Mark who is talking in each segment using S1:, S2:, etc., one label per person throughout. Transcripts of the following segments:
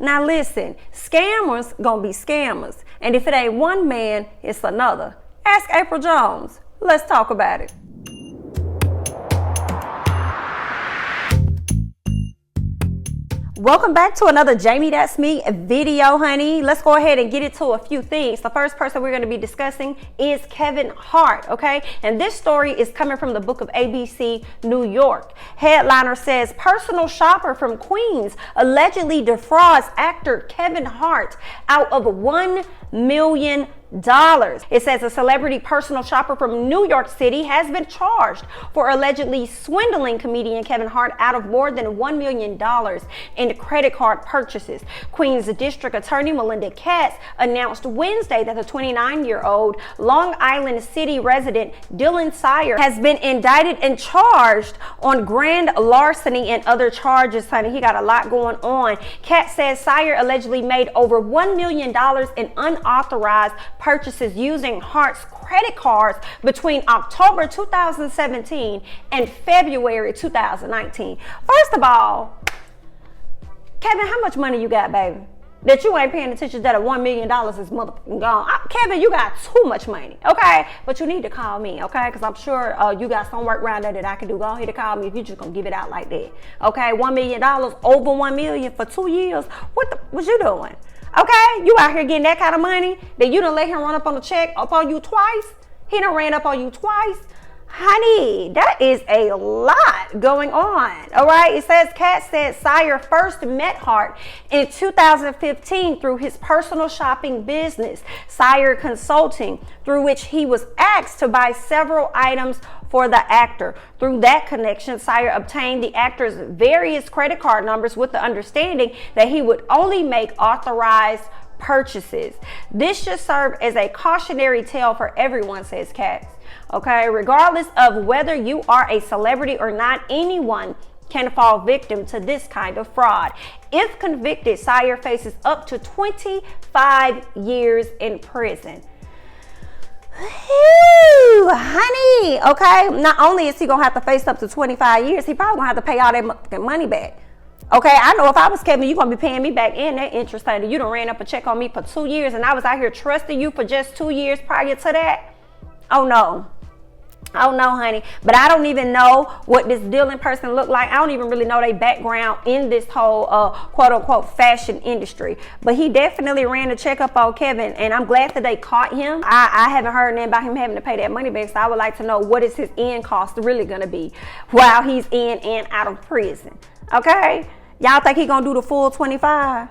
S1: Now listen, scammers gonna be scammers. And if it ain't one man, it's another. Ask April Jones. Let's talk about it. Welcome back to another Jamie That's Me video, honey. Let's go ahead and get into a few things. The first person we're going to be discussing is Kevin Hart, okay? And this story is coming from the book of ABC New York. Headliner says personal shopper from Queens allegedly defrauds actor Kevin Hart out of $1 million. It says a celebrity personal shopper from New York City has been charged for allegedly swindling comedian Kevin Hart out of more than $1 million in credit card purchases. Queens District Attorney Melinda Katz announced Wednesday that the 29-year-old Long Island City resident Dylan Sire has been indicted and charged on grand larceny and other charges, honey. He got a lot going on. Katz says Sire allegedly made over $1 million in unauthorized purchases using Hart's credit cards between October 2017 and February 2019. First of all, Kevin, how much money you got, baby? That you ain't paying attention that $1 million is motherfucking gone. Kevin, you got too much money, okay? But you need to call me, okay? Because I'm sure you got some work around there that I can do. Go ahead and call me if you just gonna give it out like that, okay? $1 million, over $1 million for 2 years. What you doing? Okay, you out here getting that kind of money that you done let him run up on the check up on you twice? He done ran up on you twice? Honey, that is a lot going on, all right? It says Katz said Sire first met Hart in 2015 through his personal shopping business, Sire Consulting, through which he was asked to buy several items for the actor. Through that connection, Sire obtained the actor's various credit card numbers with the understanding that he would only make authorized purchases. This should serve as a cautionary tale for everyone, says Katz. Okay, regardless of whether you are a celebrity or not, anyone can fall victim to this kind of fraud. If convicted, Sire faces up to 25 years in prison. Ooh, honey, okay? Not only is he gonna have to face up to 25 years, he probably gonna have to pay all that money back. Okay, I know if I was Kevin, you're gonna be paying me back in that interest thing. You done ran up a check on me for 2 years and I was out here trusting you for just 2 years prior to that. Oh no, honey. But I don't even know what this Dylan person looked like. I don't even really know their background in this whole quote unquote fashion industry. But he definitely ran a check up on Kevin, and I'm glad that they caught him. I haven't heard anything about him having to pay that money back, so I would like to know what is his end cost really gonna be while he's in and out of prison. Okay, y'all think he gonna do the full 25?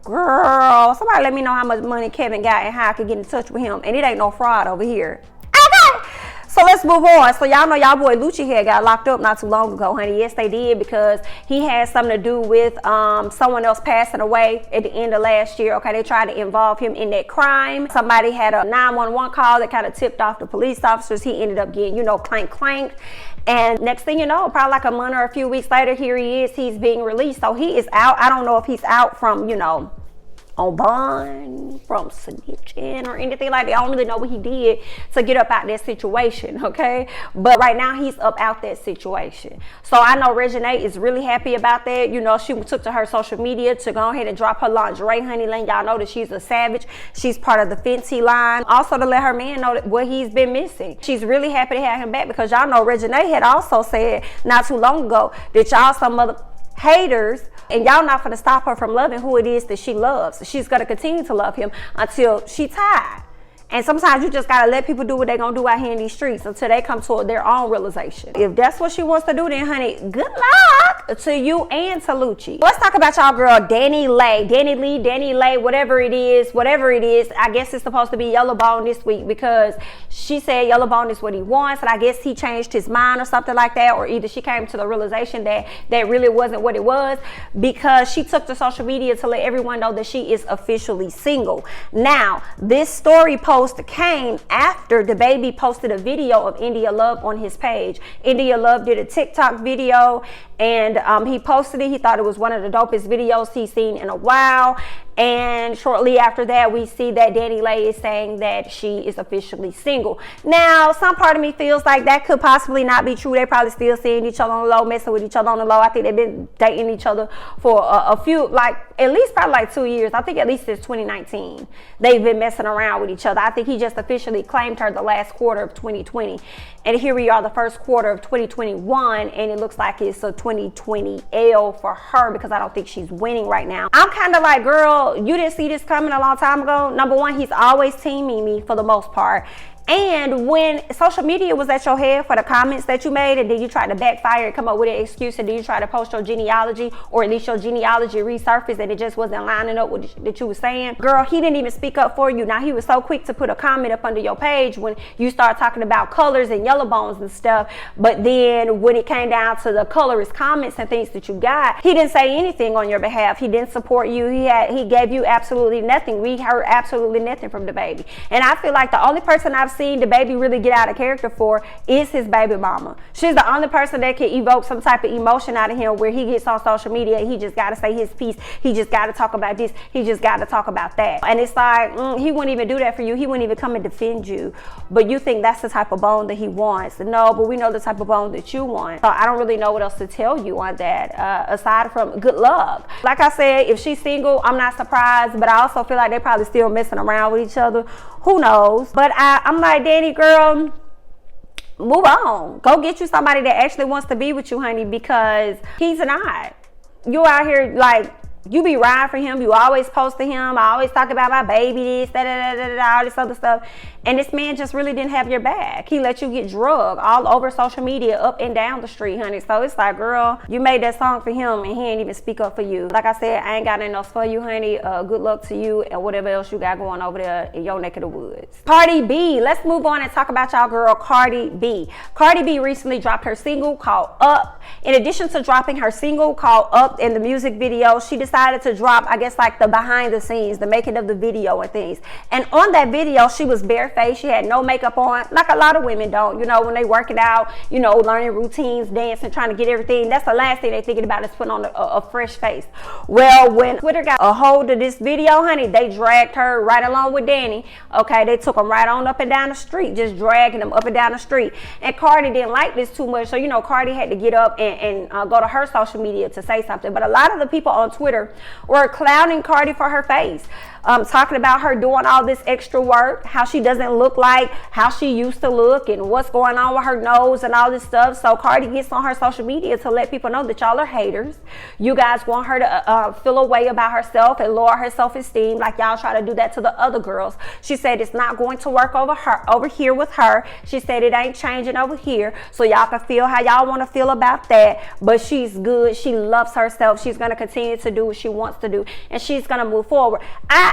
S1: Girl, somebody let me know how much money Kevin got and how I can get in touch with him. And it ain't no fraud over here. Okay, so let's move on. So y'all know y'all boy Lucci here got locked up not too long ago, honey. Yes, they did, because he had something to do with someone else passing away at the end of last year. Okay, they tried to involve him in that crime. Somebody had a 911 call that kind of tipped off the police officers. He ended up getting, clank. And next thing you know, probably like a month or a few weeks later, here he is. He's being released. So he is out. I don't know if he's out from, on bond, from snitching or anything like that. I don't really know what he did to get up out that situation, okay? But right now he's up out that situation. So I know Reginae is really happy about that. She took to her social media to go ahead and drop her lingerie, honey. Letting y'all know that she's a savage. She's part of the Fenty line. Also to let her man know that what he's been missing. She's really happy to have him back, because y'all know Reginae had also said not too long ago that y'all some other haters, and y'all not gonna stop her from loving who it is that she loves. She's gonna continue to love him until she tired. And sometimes you just gotta let people do what they're gonna do out here in these streets until they come to their own realization. If that's what she wants to do, then honey, good luck to you and to Lucci. Let's talk about y'all girl Dani Leigh. Dani Leigh, whatever it is. I guess it's supposed to be Yellow Bone this week, because she said Yellow Bone is what he wants, and I guess he changed his mind or something like that, or either she came to the realization that really wasn't what it was, because she took to social media to let everyone know that she is officially single. Now, this story post came after DaBaby posted a video of India Love on his page. India Love did a TikTok video, and he posted it. He thought it was one of the dopest videos he's seen in a while. And shortly after that, we see that DanniLeigh is saying that she is officially single. Now, some part of me feels like that could possibly not be true. They probably still seeing each other on the low, messing with each other on the low. I think they've been dating each other for a few, like, at least probably like 2 years. I think at least since 2019, they've been messing around with each other. I think he just officially claimed her the last quarter of 2020. And here we are, the first quarter of 2021, and it looks like it's a 2020 L for her because I don't think she's winning right now. I'm kind of like, girl, you didn't see this coming a long time ago. Number one, he's always teaming me for the most part. And when social media was at your head for the comments that you made, and then you tried to backfire and come up with an excuse, and then you tried to post your genealogy, or at least your genealogy resurfaced, and it just wasn't lining up with what you were saying. Girl, he didn't even speak up for you. Now, he was so quick to put a comment up under your page when you start talking about colors and yellow bones and stuff. But then when it came down to the colorist comments and things that you got, he didn't say anything on your behalf. He didn't support you. He gave you absolutely nothing. We heard absolutely nothing from DaBaby. And I feel like the only person I've seen DaBaby really get out of character for is his baby mama. She's the only person that can evoke some type of emotion out of him where he gets on social media and he just got to say his piece. He just got to talk about this. He just got to talk about that. And it's like, he wouldn't even do that for you. He wouldn't even come and defend you. But you think that's the type of bone that he wants. No, but we know the type of bone that you want. So I don't really know what else to tell you on that, aside from good luck. Like I said, if she's single, I'm not surprised, but I also feel like they're probably still messing around with each other. Who knows? But I'm like, Danny, girl, move on. Go get you somebody that actually wants to be with you, honey, because he's not. You out here like, you be riding for him. You always post to him. I always talk about my baby, this, all this other stuff. And this man just really didn't have your back. He let you get drugged all over social media, up and down the street, honey. So it's like, girl, you made that song for him and he ain't even speak up for you. Like I said, I ain't got nothing else for you, honey. Good luck to you and whatever else you got going over there in your neck of the woods. Cardi B. Let's move on and talk about y'all girl, Cardi B. Cardi B recently dropped her single called Up. In addition to dropping her single called Up in the music video, she decided to drop, I guess, like the behind the scenes, the making of the video and things. And on that video, she was barefaced. She had no makeup on, like a lot of women don't, you know, when they working out, you know, learning routines, dancing, trying to get everything. That's the last thing they thinking about is putting on a fresh face. Well, when Twitter got a hold of this video, honey, they dragged her right along with Dani. Okay, they took them right on up and down the street, just dragging them up and down the street. And Cardi didn't like this too much, so, you know, Cardi had to get up and go to her social media to say something. But a lot of the people on Twitter were clowning Cardi for her face. Talking about her doing all this extra work, how she doesn't look like how she used to look, and what's going on with her nose and all this stuff. So Cardi gets on her social media to let people know that y'all are haters. You guys want her to feel a way about herself and lower her self-esteem like y'all try to do that to the other girls. She said it's not going to work over here with her. She said it ain't changing over here. So y'all can feel how y'all want to feel about that. But she's good. She loves herself. She's going to continue to do what she wants to do, and she's going to move forward.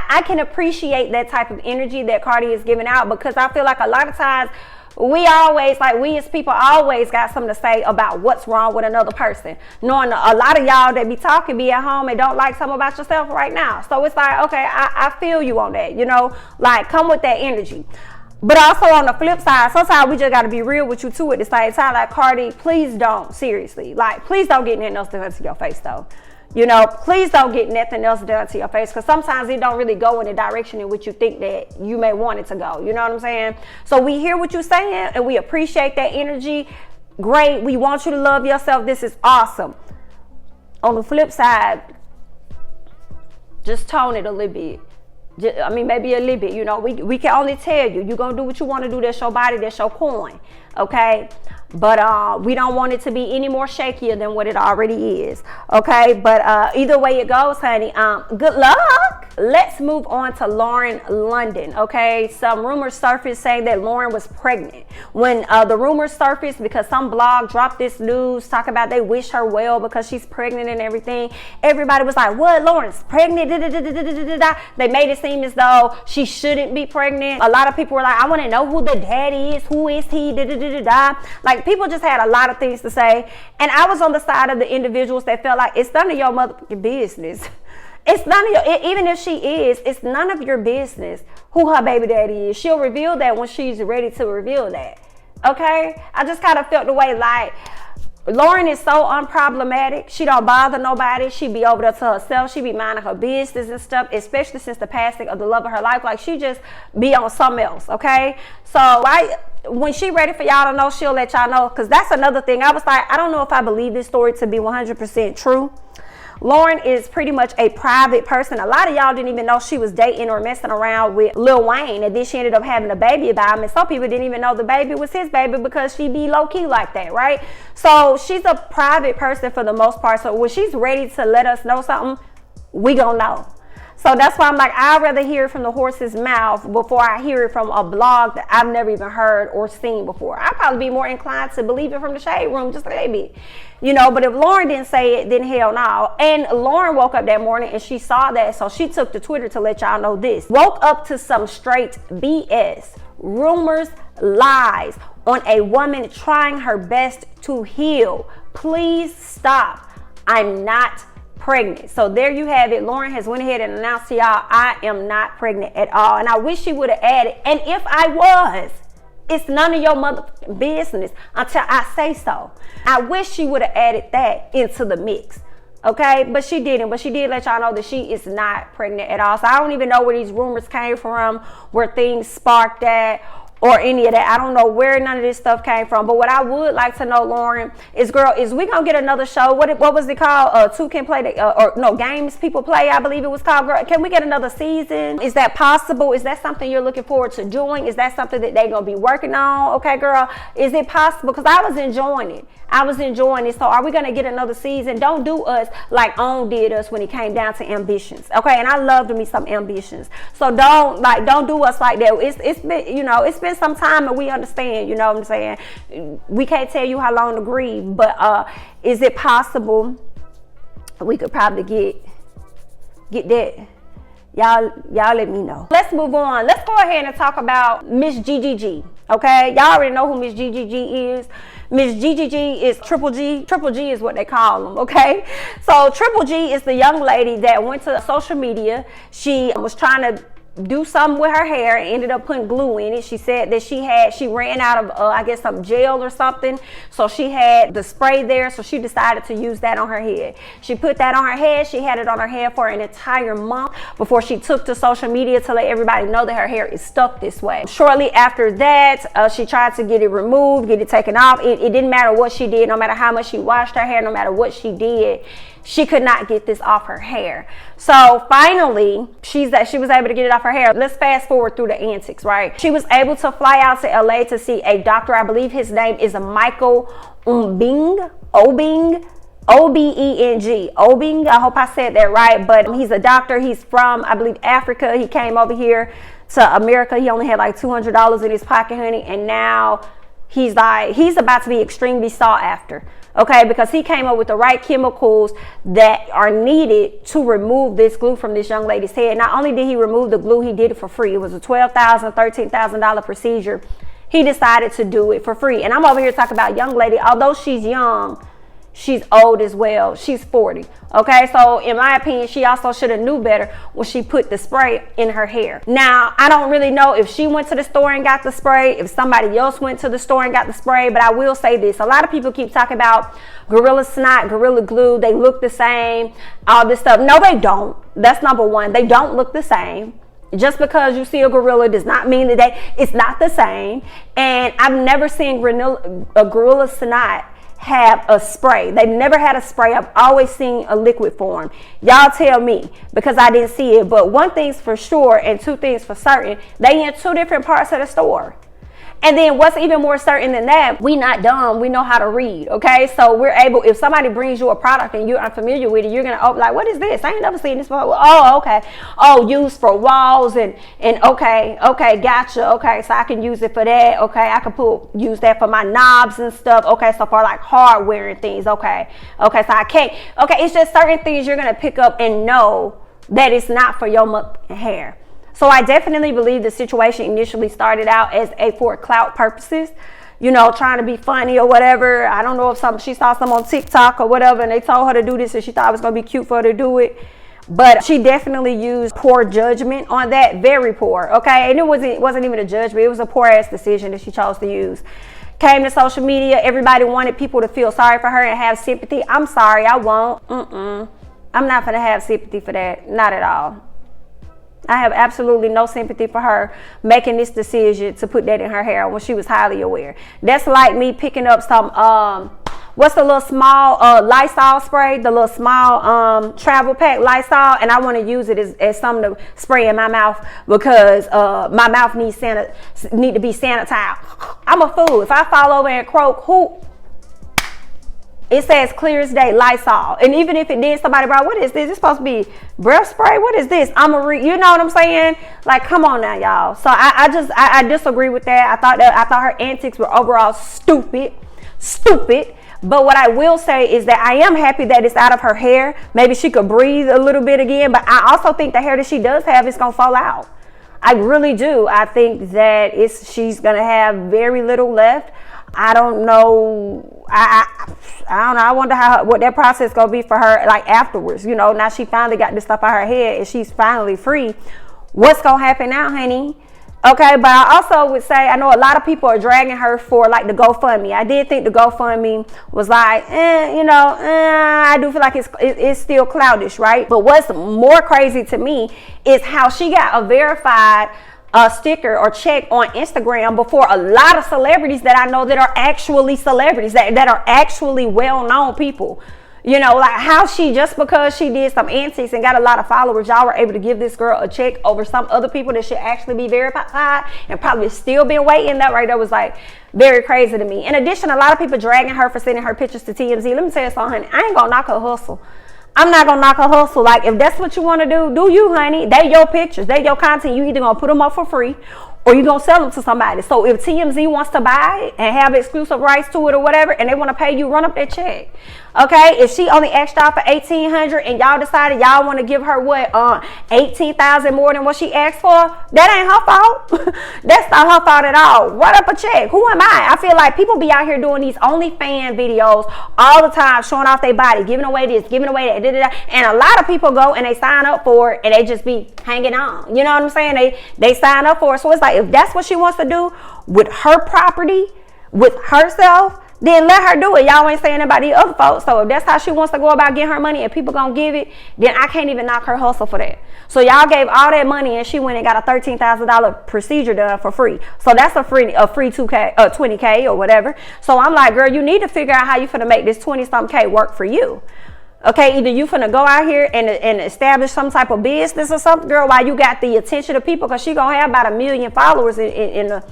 S1: I can appreciate that type of energy that Cardi is giving out, because I feel like a lot of times we as people always got something to say about what's wrong with another person. Knowing a lot of y'all that be talking, be at home and don't like something about yourself right now. So it's like, okay, I feel you on that, you know, like come with that energy. But also on the flip side, sometimes we just got to be real with you too at the same time. Like, Cardi, please don't, seriously, like, please don't get nothing else done to your face though. You know, please don't get nothing else done to your face, because sometimes it don't really go in the direction in which you think that you may want it to go. You know what I'm saying? So we hear what you're saying and we appreciate that energy. Great. We want you to love yourself. This is awesome. On the flip side, just tone it a little bit. I mean, maybe a little bit, you know, we can only tell you, you're going to do what you want to do. That's your body. That's your coin. Okay. But we don't want it to be any more shakier than what it already is. Okay. But either way it goes, honey, good luck. Let's move on to Lauren London. Okay. Some rumors surfaced saying that Lauren was pregnant. When the rumors surfaced, because some blog dropped this news talking about they wish her well because she's pregnant and everything, everybody was like, what, Lauren's pregnant? They made it seem as though she shouldn't be pregnant. A lot of people were like, I want to know who the daddy is. Who is he? Like, people just had a lot of things to say. And I was on the side of the individuals that felt like it's none of your motherfucking business. It's none of your, even if she is, it's none of your business who her baby daddy is. She'll reveal that when she's ready to reveal that. Okay? I just kind of felt the way like, Lauren is so unproblematic. She don't bother nobody. She be over there to herself. She be minding her business and stuff, especially since the passing of the love of her life. Like, she just be on something else, okay? So when she ready for y'all to know, she'll let y'all know. Because that's another thing. I was like, I don't know if I believe this story to be 100% true. Lauren is pretty much a private person. A lot of y'all didn't even know she was dating or messing around with Lil Wayne, and then she ended up having a baby by him, and some people didn't even know the baby was his baby because she be low-key like that, right? So she's a private person for the most part. So when she's ready to let us know something, we gonna know. So that's why I'm like, I'd rather hear it from the horse's mouth before I hear it from a blog that I've never even heard or seen before. I'd probably be more inclined to believe it from the shade room just a little bit, you know. But if Lauren didn't say it, then hell no. And Lauren woke up that morning and she saw that, so she took to Twitter to let y'all know this. Woke up to some straight BS, rumors, lies on a woman trying her best to heal. Please stop. I'm not pregnant. So there you have it. Lauren has went ahead and announced to y'all, I am not pregnant at all. And I wish she would have added, and if I was, it's none of your motherfucking business until I say so. I wish she would have added that into the mix. Okay, but she didn't. But she did let y'all know that she is not pregnant at all. So I don't even know where these rumors came from, where things sparked at, or any of that. I don't know where none of this stuff came from. But what I would like to know, Lauren, is, girl, is we gonna get another show? What was it called? Two Can Play, Games People Play, I believe it was called. Girl, can we get another season? Is that possible? Is that something you're looking forward to doing? Is that something that they're gonna be working on? Okay, girl, is it possible? Because I was enjoying it. So are we gonna get another season? Don't do us like On did us when it came down to ambitions. Okay, and I love me some ambitions. So don't do us like that. It's been, you know, it's been some time, and we understand, you know what I'm saying? We can't tell you how long to grieve, but is it possible we could probably get that? Y'all let me know. Let's move on. Let's go ahead and talk about Miss GGG. Okay, y'all already know who Miss GGG is. Miss GGG is Triple G. Triple G is what they call them, okay? So Triple G is the young lady that went to social media. She was trying to do something with her hair and ended up putting glue in it. She said that she ran out of I guess some gel or something, so she had the spray there, so she decided to use that on her head. She put that on her head. She had it on her head for an entire month before she took to social media to let everybody know that her hair is stuck this way. Shortly after that, she tried to get it removed, get it taken off. It didn't matter what she did, no matter how much she washed her hair, no matter what she did, she could not get this off her hair. So finally, she was able to get it off her hair. Let's fast forward through the antics, right? She was able to fly out to LA to see a doctor. I believe his name is Michael Obeng. O-B-E-N-G. Obeng. I hope I said that right. But he's a doctor. He's from, I believe, Africa. He came over here to America. He only had like $200 in his pocket, honey. And now he's about to be extremely sought after. Okay, because he came up with the right chemicals that are needed to remove this glue from this young lady's head. Not only did he remove the glue, he did it for free. It was a $12,000, $13,000 procedure. He decided to do it for free. And I'm over here talking about young lady. Although she's young, she's old as well. She's 40. Okay, so in my opinion, she also should have knew better when she put the spray in her hair. Now, I don't really know if she went to the store and got the spray, if somebody else went to the store and got the spray, but I will say this. A lot of people keep talking about Gorilla Snot, Gorilla Glue. They look the same, all this stuff. No, they don't. That's number one. They don't look the same. Just because you see a gorilla does not mean that it's not the same. And I've never seen a Gorilla Snot have a spray. They've never had a spray. I've always seen a liquid form. Y'all tell me, because I didn't see it. But one thing's for sure and two things for certain, they in two different parts of the store. And then what's even more certain than that, we not dumb, we know how to read, okay? So we're able, if somebody brings you a product and you're unfamiliar with it, you're gonna like, what is this? I ain't never seen this before. Oh, okay. Oh, used for walls and okay, gotcha. Okay, so I can use it for that. Okay, I can use that for my knobs and stuff. Okay, so for like hardware and things. Okay, so I can't. Okay, it's just certain things you're gonna pick up and know that it's not for your hair. So I definitely believe the situation initially started out as for clout purposes, you know, trying to be funny or whatever. I don't know if she saw some on TikTok or whatever and they told her to do this and she thought it was going to be cute for her to do it. But she definitely used poor judgment on that, very poor, okay? And it wasn't even a judgment. It was a poor ass decision that she chose to use. came to social media, everybody wanted people to feel sorry for her and have sympathy. I'm sorry, I won't. I'm not gonna have sympathy for that, not at all. I have absolutely no sympathy for her making this decision to put that in her hair when she was highly aware. That's like me picking up some, what's the little small Lysol spray, the little small travel pack Lysol, and I want to use it as something to spray in my mouth because my mouth need to be sanitized. I'm a fool. If I fall over and croak, it says clear as day Lysol, and even if it did, somebody brought, what is this? It's supposed to be breath spray. What is this? You know what I'm saying? Like, come on now, y'all. So I disagree with that. I thought her antics were overall stupid. But what I will say is that I am happy that it's out of her hair. Maybe she could breathe a little bit again. But I also think the hair that she does have is gonna fall out. I really do. I think that she's gonna have very little left. I don't know. I don't know. I wonder what that process gonna be for her, like afterwards. You know, now she finally got this stuff out her head and she's finally free. What's gonna happen now, honey? Okay, but I also would say I know a lot of people are dragging her for like the GoFundMe. I did think the GoFundMe was like, I do feel like it's still cloudish, right? But what's more crazy to me is how she got a verified sticker or check on Instagram before a lot of celebrities that I know that are actually celebrities, that are actually well-known people. You know, like how she, just because she did some antics and got a lot of followers, y'all were able to give this girl a check over some other people that should actually be verified and probably still been waiting. That right there was like very crazy to me. In addition, a lot of people dragging her for sending her pictures to TMZ. Let me tell you something, honey. I ain't gonna knock her hustle. I'm not gonna knock her hustle. Like, if that's what you want to do you, honey. They your pictures, they your content. You either gonna put them up for free or you gonna sell them to somebody. So if TMZ wants to buy it and have exclusive rights to it or whatever, and they want to pay you, run up that check. Okay, if she only asked y'all for $1,800 and y'all decided y'all want to give her what, $18,000 more than what she asked for, that ain't her fault. That's not her fault at all. Run up a check. Who am I? I feel like people be out here doing these OnlyFans videos all the time, showing off their body, giving away this, giving away that, and a lot of people go and they sign up for it and they just be hanging on. You know what I'm saying? They sign up for it. So it's like, if that's what she wants to do with her property, with herself, then let her do it. Y'all ain't saying about the other folks. So if that's how she wants to go about getting her money and people gonna give it, then I can't even knock her hustle for that. So y'all gave all that money and she went and got a $13,000 procedure done for free. So that's a free 2K, 20K or whatever. So I'm like, girl, you need to figure out how you finna make this 20-something K work for you. Okay, either you finna go out here and establish some type of business or something, girl, while you got the attention of people, because she gonna have about 1 million followers in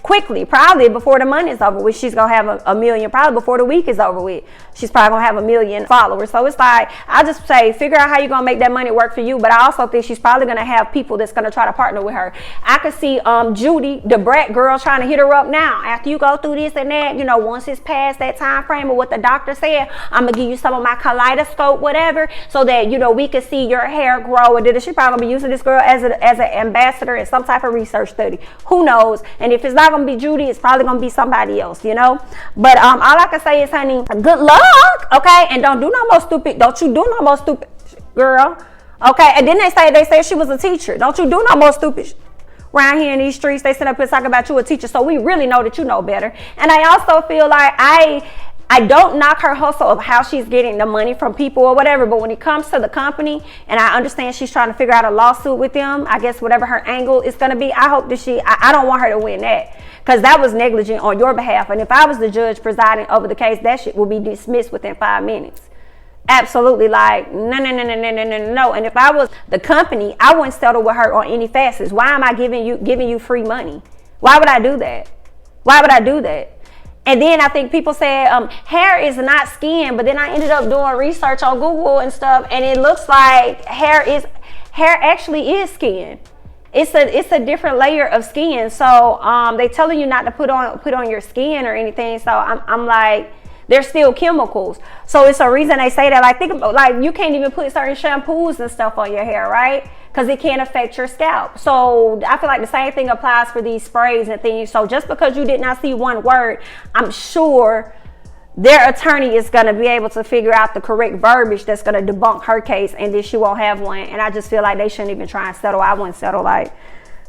S1: quickly, probably before the month is over with. She's gonna have a million, probably before the week is over with. She's probably gonna have 1 million followers. So it's like, I just say, figure out how you're gonna make that money work for you. But I also think she's probably gonna have people that's gonna try to partner with her. I could see Judy, the brat girl, trying to hit her up now. After you go through this and that, you know, once it's past that time frame of what the doctor said, I'm gonna give you some of my kaleidoscope, whatever, so that, you know, we can see your hair grow. And she probably gonna be using this girl as an ambassador in some type of research study. Who knows? And if it's not gonna be Judy, it's probably gonna be somebody else, you know. But all I can say is, honey, good luck, okay? And don't you do no more stupid, girl, okay? And then they say she was a teacher. Don't you do no more stupid around here in these streets. They sit up and talk about you a teacher, so we really know that you know better. And I also feel like I don't knock her hustle of how she's getting the money from people or whatever, but when it comes to the company, and I understand she's trying to figure out a lawsuit with them, I guess whatever her angle is going to be, I hope that I don't want her to win that, because that was negligent on your behalf. And if I was the judge presiding over the case, that shit will be dismissed within 5 minutes. Absolutely, like, no. And if I was the company, I wouldn't settle with her on any facets. Why am I giving you free money? Why would I do that? And then I think people said hair is not skin, but then I ended up doing research on Google and stuff, and it looks like hair actually is skin. It's a different layer of skin. So they telling you not to put on your skin or anything. So I'm like, there's still chemicals. So it's a reason they say that. Like, think about, like, you can't even put certain shampoos and stuff on your hair, right? Because it can affect your scalp. So I feel like the same thing applies for these sprays and things. So just because you did not see one word, I'm sure their attorney is going to be able to figure out the correct verbiage that's going to debunk her case, and then she won't have one. And I just feel like they shouldn't even try and settle. I wouldn't settle. Like,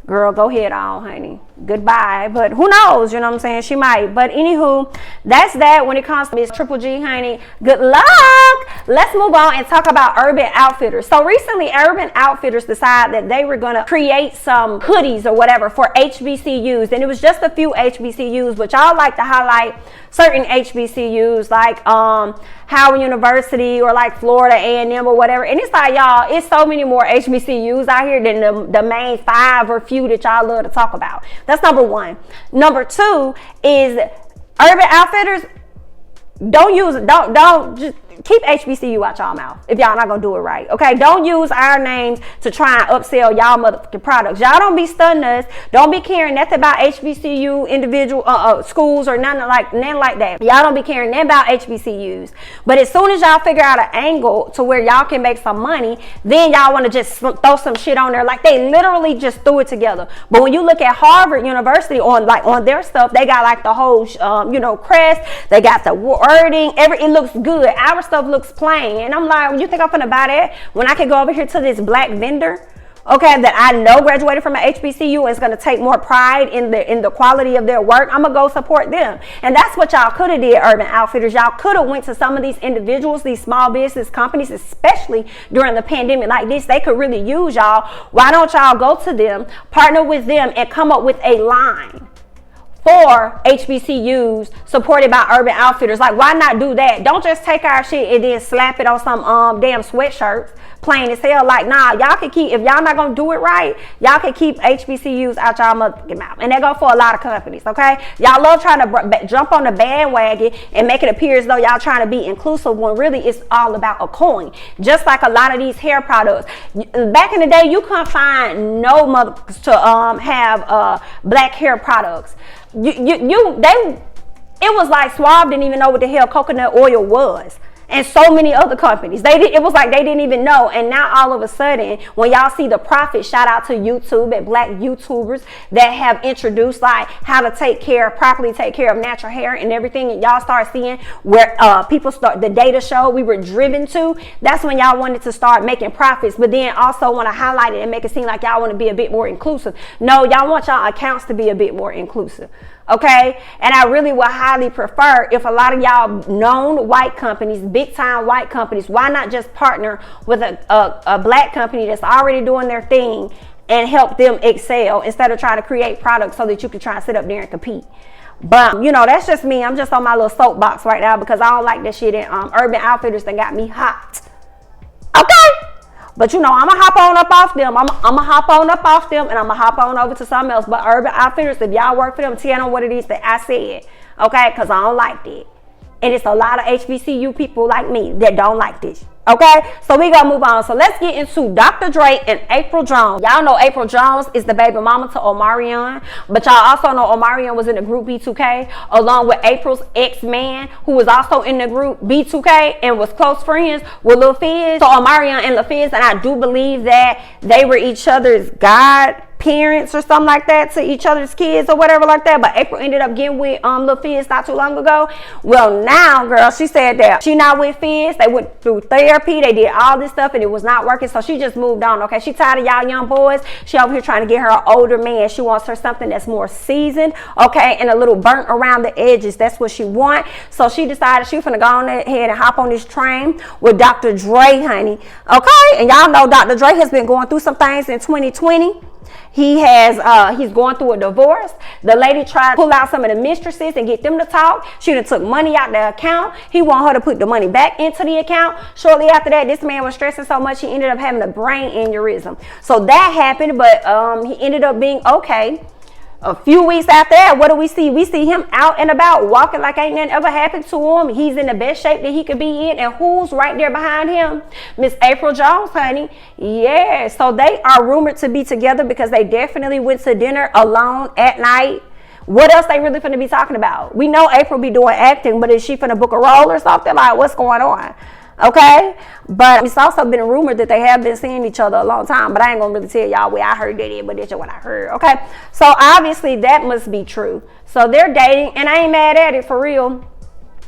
S1: girl, go ahead on, honey. goodbye. But who knows, you know what I'm saying? She might. But anywho, that's that when it comes to Miss Triple G, honey. Good luck. Let's move on and talk about Urban Outfitters. So recently, Urban Outfitters decided that they were going to create some hoodies or whatever for HBCUs. And it was just a few HBCUs, which I like to highlight certain HBCUs like Howard University or like Florida A&M or whatever. And it's like, y'all, it's so many more HBCUs out here than the main 5 or few that y'all love to talk about. That's number one. Number two is Urban Outfitters. Don't just keep HBCU out y'all mouth if y'all not gonna do it right, okay? Don't use our names to try and upsell y'all motherfucking products. Y'all don't be stunning us. Don't be caring nothing about HBCU individual schools or nothing like that. Y'all don't be caring nothing about HBCUs. But as soon as y'all figure out an angle to where y'all can make some money, then y'all want to just throw some shit on there. Like they literally just threw it together. But when you look at Harvard University on their stuff, they got like the whole crest. They got the wording. It looks good. Our stuff looks plain, and I'm like, you think I'm gonna buy that when I can go over here to this black vendor, okay, that I know graduated from an HBCU and is gonna take more pride in the quality of their work? I'm gonna go support them. And that's what y'all could have did, Urban Outfitters. Y'all could have went to some of these individuals, these small business companies, especially during the pandemic like this. They could really use y'all. Why don't y'all go to them, partner with them, and come up with a line for HBCUs supported by Urban Outfitters? Like, why not do that? Don't just take our shit and then slap it on some damn sweatshirts, plain as hell. Like, nah, y'all can keep, if y'all not gonna do it right, y'all can keep HBCUs out y'all motherfucking mouth. And that go for a lot of companies, okay? Y'all love trying to jump on the bandwagon and make it appear as though y'all trying to be inclusive when really it's all about a coin. Just like a lot of these hair products. Back in the day, you couldn't find no motherfuckers to have black hair products. It was like Suave didn't even know what the hell coconut oil was, and so many other companies. It was like they didn't even know. And now all of a sudden, when y'all see the profit, shout out to YouTube and black YouTubers that have introduced like how to properly take care of natural hair and everything, and y'all start seeing where the data show we were driven to. That's when y'all wanted to start making profits, but then also want to highlight it and make it seem like y'all want to be a bit more inclusive. No, y'all want y'all accounts to be a bit more inclusive. Okay, and I really would highly prefer if a lot of y'all known white companies, big time white companies, why not just partner with a black company that's already doing their thing and help them excel instead of trying to create products so that you can try and sit up there and compete. But that's just me. I'm just on my little soapbox right now because I don't like that shit. And Urban Outfitters that got me hot. Okay. But I'm going to hop on up off them. I'm going to hop on up off them and I'm going to hop on over to something else. But Urban Outfitters, if y'all work for them, tell them what it is that I said. Okay? Because I don't like that. And it's a lot of HBCU people like me that don't like this. Okay, so we gonna move on. So let's get into Dr. Dre and April Jones. Y'all know April Jones is the baby mama to Omarion, but y'all also know Omarion was in the group B2K along with April's ex-man, who was also in the group B2K and was close friends with Lil Fizz. So Omarion and Lil Fizz, and I do believe that they were each other's godparents or something like that to each other's kids or whatever like that. But April ended up getting with Lil Fizz not too long ago. Well, now, girl, she said that she not with Fizz. They went through therapy. They did all this stuff and it was not working, so she just moved on. Okay, she tired of y'all young boys. She over here trying to get her an older man. She wants her something that's more seasoned, okay, and a little burnt around the edges. That's what she want. So she decided she was gonna go on ahead and hop on this train with Dr. Dre, honey. Okay, and y'all know Dr. Dre has been going through some things in 2020. He's going through a divorce. The lady tried to pull out some of the mistresses and get them to talk. She done took money out the account. He want her to put the money back into the account. Shortly after that, this man was stressing so much he ended up having a brain aneurysm. So that happened, but he ended up being okay. A few weeks after that, what do we see? We see him out and about, walking like ain't nothing ever happened to him. He's in the best shape that he could be in. And who's right there behind him? Miss April Jones, honey. Yeah, so they are rumored to be together because they definitely went to dinner alone at night. What else they really finna be talking about? We know April be doing acting, but is she finna book a role or something? Like, what's going on? Okay, but it's also been rumored that they have been seeing each other a long time, but I ain't gonna really tell y'all where I heard that, but that's what I heard. Okay, so obviously that must be true. So they're dating, and I ain't mad at it, for real.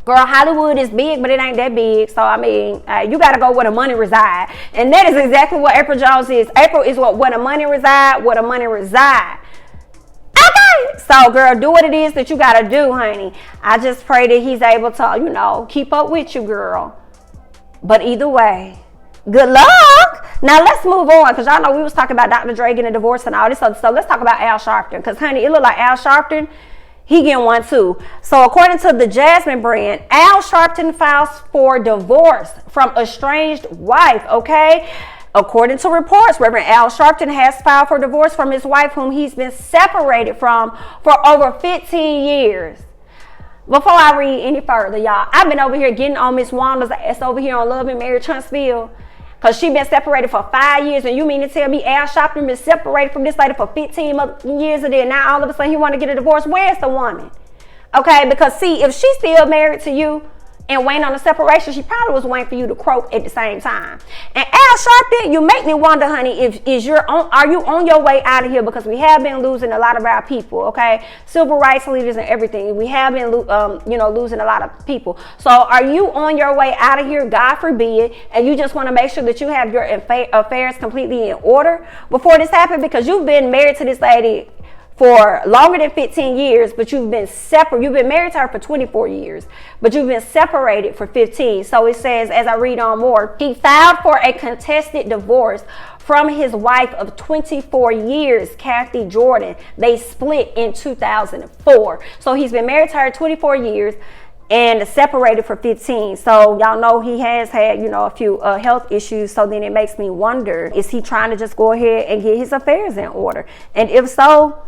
S1: Girl, Hollywood is big, but it ain't that big. So, I mean, you got to go where the money reside. And that is exactly what April Jones is. April is where the money reside, where the money reside. Okay. Okay? So, girl, do what it is that you got to do, honey. I just pray that he's able to, you know, keep up with you, girl. But either way, good luck. Now, let's move on, because y'all know we was talking about Dr. Dre getting a divorce and all this other stuff. Let's talk about Al Sharpton, because, honey, it look like Al Sharpton, he getting one too. So according to the Jasmine brand, Al Sharpton files for divorce from estranged wife, okay? According to reports, Reverend Al Sharpton has filed for divorce from his wife, whom he's been separated from for over 15 years. Before I read any further, y'all, I've been over here getting on Miss Wanda's ass over here on Love and Marriage Huntsville, because she been separated for 5 years, and you mean to tell me Al Sharpton been separated from this lady for 15 years, and then now all of a sudden he want to get a divorce? Where's the woman? Okay, because see, if she's still married to you and waiting on the separation, she probably was waiting for you to croak at the same time. And Al Sharpton, you make me wonder, honey, are you on your way out of here? Because we have been losing a lot of our people, okay? Civil rights leaders and everything. We have been, losing a lot of people. So are you on your way out of here, God forbid, and you just want to make sure that you have your affairs completely in order before this happened? Because you've been married to this lady for longer than 15 years, but you've been separate. You've been married to her for 24 years, but you've been separated for 15. So it says, as I read on more, he filed for a contested divorce from his wife of 24 years, Kathy Jordan. They split in 2004. So he's been married to her 24 years and separated for 15. So y'all know he has had, a few health issues. So then it makes me wonder, is he trying to just go ahead and get his affairs in order? And if so,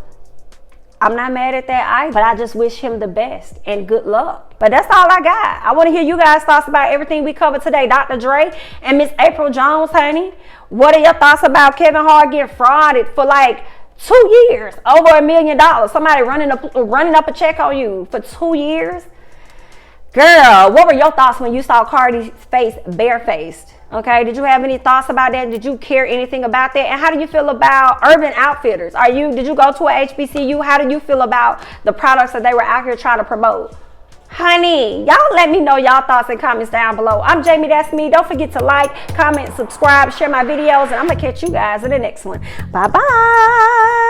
S1: I'm not mad at that either, but I just wish him the best and good luck. But that's all I got. I want to hear you guys' thoughts about everything we covered today. Dr. Dre and Miss April Jones, honey. What are your thoughts about Kevin Hart getting frauded for like 2 years, over $1 million? Somebody running up a check on you for 2 years? Girl, what were your thoughts when you saw Cardi's face barefaced? Okay, did you have any thoughts about that? Did you care anything about that? And how do you feel about Urban Outfitters? Did you go to a HBCU? How do you feel about the products that they were out here trying to promote? Honey, y'all let me know y'all thoughts and comments down below. I'm Jamie, that's me. Don't forget to like, comment, subscribe, share my videos, and I'm gonna catch you guys in the next one. Bye-bye.